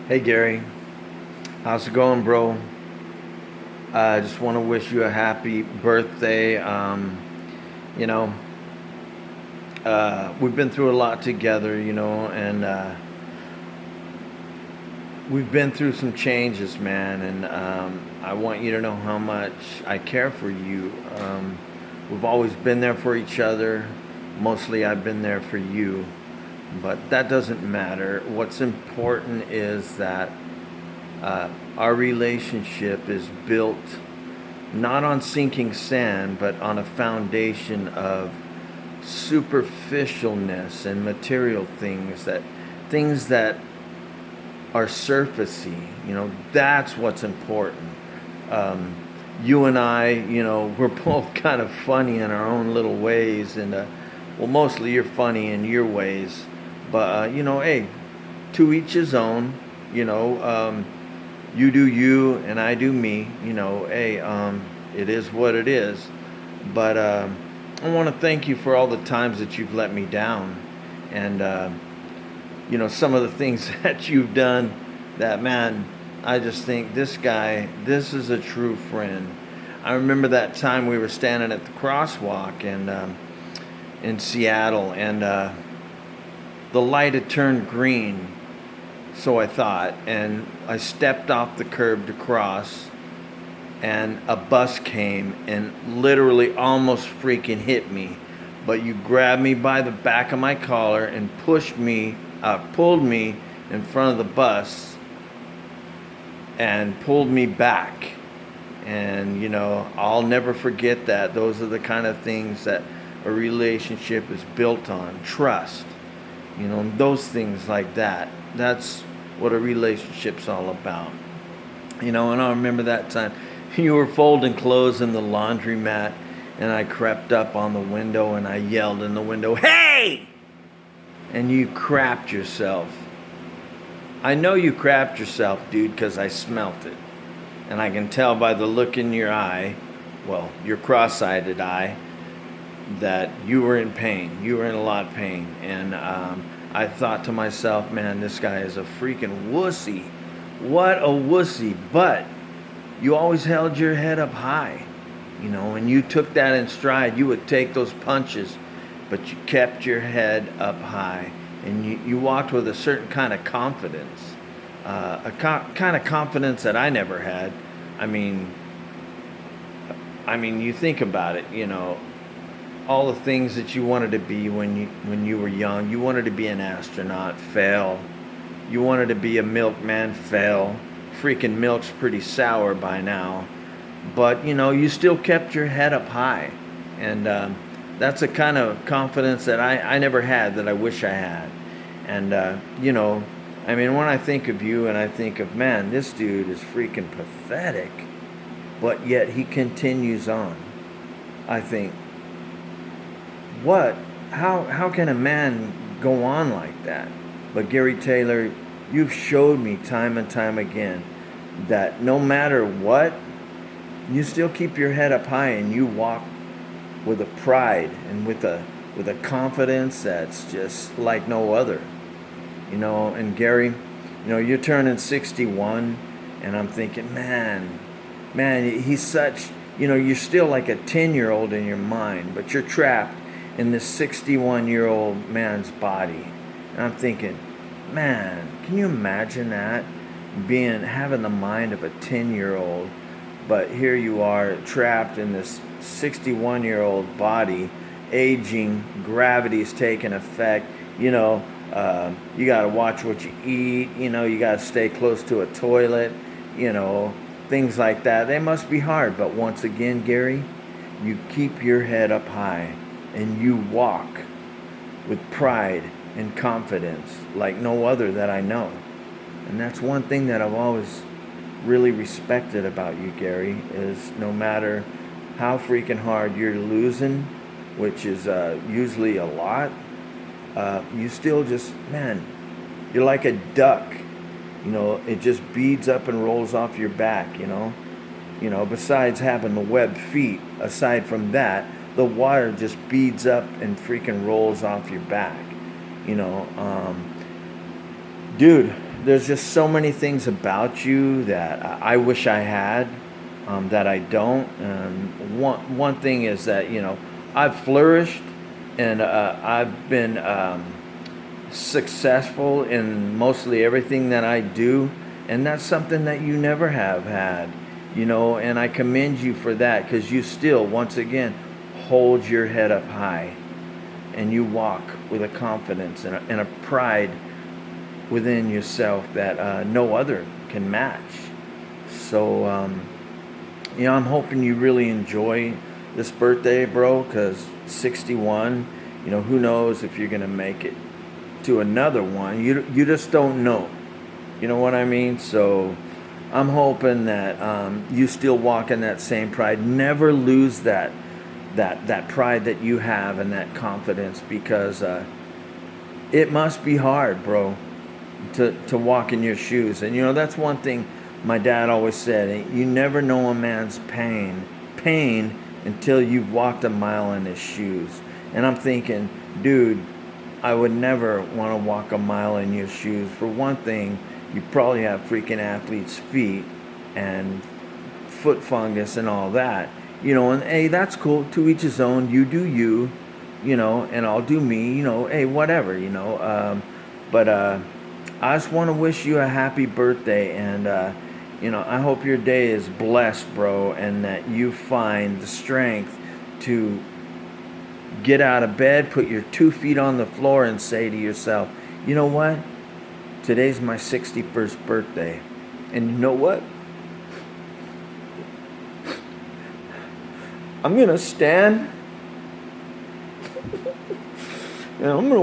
Hey Gary, how's it going, bro? I just want to wish you a happy birthday. You know, we've been through a lot together, and we've been through some changes, man. And I want you to know how much I care for you. We've always been there for each other. Mostly, I've been there for you, but that doesn't matter. What's important is that our relationship is built not on sinking sand, but on a foundation of superficialness and material things that are surfacey. That's what's important. Um, you and I, we're both kind of funny in our own little ways, and well, mostly you're funny in your ways, but hey, to each his own. You know, you do you and I do me. Hey, it is what it is. But I want to thank you for all the times that you've let me down, and some of the things that you've done. That man, I just think this is a true friend. I remember that time we were standing at the crosswalk and in Seattle, and the light had turned green, so I thought, and I stepped off the curb to cross, and a bus came and literally almost freaking hit me. But you grabbed me by the back of my collar and pulled me in front of the bus and pulled me back. And, I'll never forget that. Those are the kind of things that a relationship is built on: trust. Those things like that. That's what a relationship's all about. And I remember that time you were folding clothes in the laundromat, and I crept up on the window and I yelled in the window, "Hey!" And you crapped yourself. I know you crapped yourself, dude, because I smelt it. And I can tell by the look in your eye, well, your cross-eyed eye, that you were in pain. You were in a lot of pain. And I thought to myself, man, this guy is a freaking wussy. What a wussy. But you always held your head up high. And you took that in stride. You would take those punches, but you kept your head up high. And you walked with a certain kind of confidence. Kind of confidence that I never had. I mean, you think about it, all the things that you wanted to be when you were young. You wanted to be an astronaut, fail. You wanted to be a milkman, fail. Freaking milk's pretty sour by now, but you still kept your head up high, and that's a kind of confidence that I never had, that I wish I had. And when I think of you and I think of, man, this dude is freaking pathetic, but yet he continues on. I think, what? How can a man go on like that? But Gary Taylor, you've showed me time and time again that no matter what, you still keep your head up high and you walk with a pride and with a confidence that's just like no other. And Gary, you're turning 61, and I'm thinking, man, he's such, you're still like a 10-year-old in your mind, but you're trapped in this 61-year-old man's body. And I'm thinking, man, can you imagine that? Having the mind of a 10-year-old, but here you are trapped in this 61-year-old body, aging, gravity's taking effect. You got to watch what you eat. You got to stay close to a toilet. Things like that. They must be hard, but once again, Gary, you keep your head up high and you walk with pride and confidence like no other that I know. And that's one thing that I've always really respected about you, Gary, is no matter how freaking hard you're losing, which is usually a lot, you still just, man, you're like a duck. It just beads up and rolls off your back, besides having the webbed feet, aside from that, the water just beads up and freaking rolls off your back. Dude, there's just so many things about you that I wish I had, that I don't. One thing is that, I've flourished, and I've been successful in mostly everything that I do, and that's something that you never have had, and I commend you for that, because you still, once again, hold your head up high, and you walk with a confidence and a pride within yourself that no other can match. So, I'm hoping you really enjoy this birthday, bro, because 61, who knows if you're going to make it to another one. You just don't know. You know what I mean? So I'm hoping that you still walk in that same pride. Never lose that pride that you have and that confidence, because it must be hard, bro, to walk in your shoes. And that's one thing my dad always said: you never know a man's pain until you've walked a mile in his shoes. And I'm thinking, dude, I would never want to walk a mile in your shoes. For one thing, you probably have freaking athlete's feet and foot fungus and all that. And hey, that's cool. To each his own. You do you, and I'll do me, hey, whatever, but I just want to wish you a happy birthday, and I hope your day is blessed, bro, and that you find the strength to get out of bed, put your 2 feet on the floor, and say to yourself, you know what? Today's my 61st birthday. And you know what? I'm going to stand and I'm going to